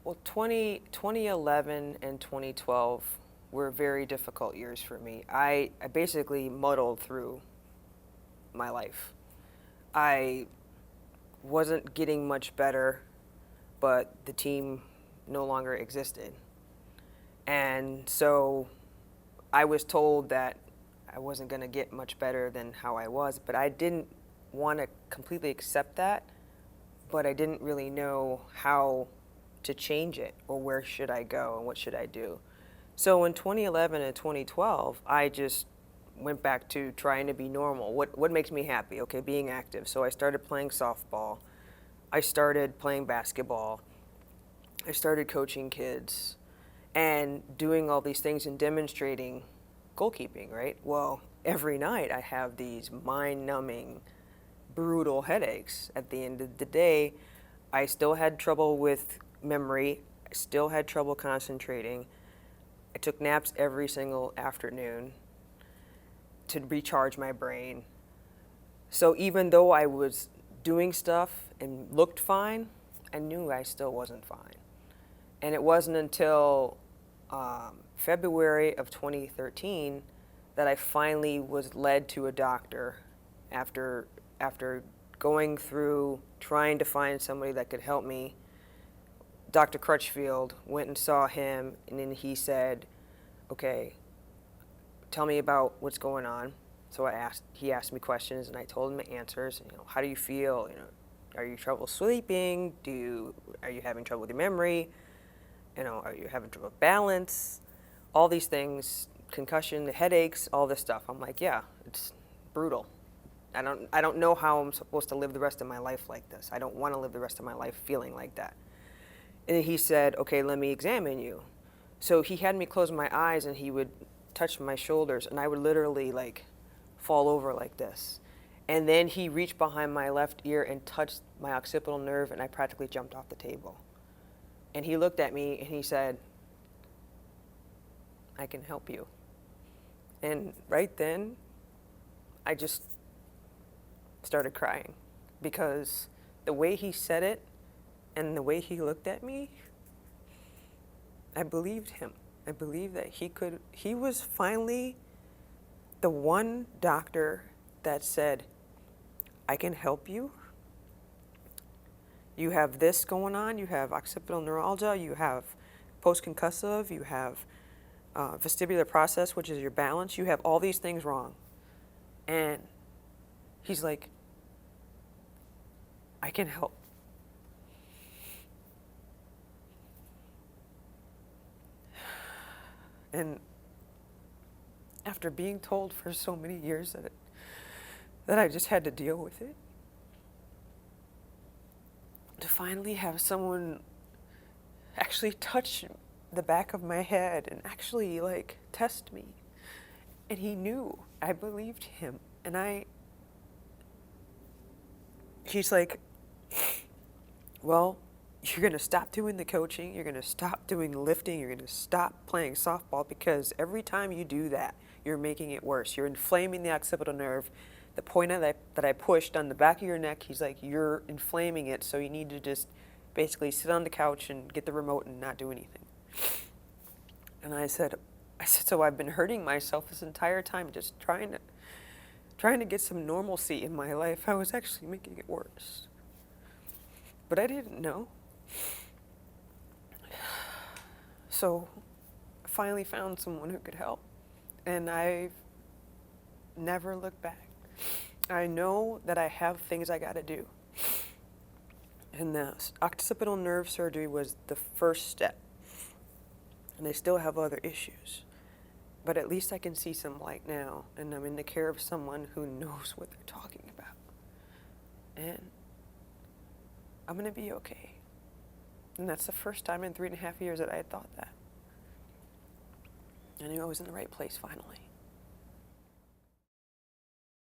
Well, 2011 and 2012 were very difficult years for me. I basically muddled through my life. I wasn't getting much better, but the team no longer existed. And so I was told that I wasn't going to get much better than how I was, but I didn't want to completely accept that, but I didn't really know how to change it or where should I go and what should I do. So in 2011 and 2012, I just went back to trying to be normal. What makes me happy? Okay, being active. So I started playing softball. I started playing basketball. I started coaching kids and doing all these things and demonstrating goalkeeping, right? Well, every night I have these mind-numbing, brutal headaches. At the end of the day, I still had trouble with memory. I still had trouble concentrating. I took naps every single afternoon to recharge my brain. So even though I was doing stuff and looked fine, I knew I still wasn't fine. And it wasn't until February of 2013 that I finally was led to a doctor after going through trying to find somebody that could help me. Dr. Crutchfield, went and saw him, and then he said, okay, tell me about what's going on. So he asked me questions, and I told him the answers. How do you feel? Are you trouble sleeping? Are you having trouble with your memory? Are you having trouble with balance? All these things, concussion, the headaches, all this stuff. I'm like, yeah, it's brutal. I don't know how I'm supposed to live the rest of my life like this. I don't want to live the rest of my life feeling like that. And he said, okay, let me examine you. So he had me close my eyes, and he would touch my shoulders, and I would literally fall over like this. And then he reached behind my left ear and touched my occipital nerve, and I practically jumped off the table. And he looked at me and he said, I can help you. And right then, I just started crying, because the way he said it and the way he looked at me, I believed him. I believed that he was finally the one doctor that said, I can help you. You have this going on. You have occipital neuralgia. You have post-concussive. You have vestibular process, which is your balance. You have all these things wrong. And he's like, I can help. And after being told for so many years that I just had to deal with it, to finally have someone actually touch the back of my head and actually test me. And he knew. I believed him. And he's like, well, you're going to stop doing the coaching, you're going to stop doing lifting, you're going to stop playing softball, because every time you do that, you're making it worse. You're inflaming the occipital nerve. The point that I pushed on the back of your neck, he's like, you're inflaming it, so you need to just basically sit on the couch and get the remote and not do anything. And I said, so I've been hurting myself this entire time, just trying to get some normalcy in my life. I was actually making it worse. But I didn't know. So I finally found someone who could help. And I've never looked back. I know that I have things I got to do. And the occipital nerve surgery was the first step. And I still have other issues. But at least I can see some light now. And I'm in the care of someone who knows what they're talking about. And I'm going to be okay. And that's the first time in 3.5 years that I had thought that. I knew I was in the right place finally.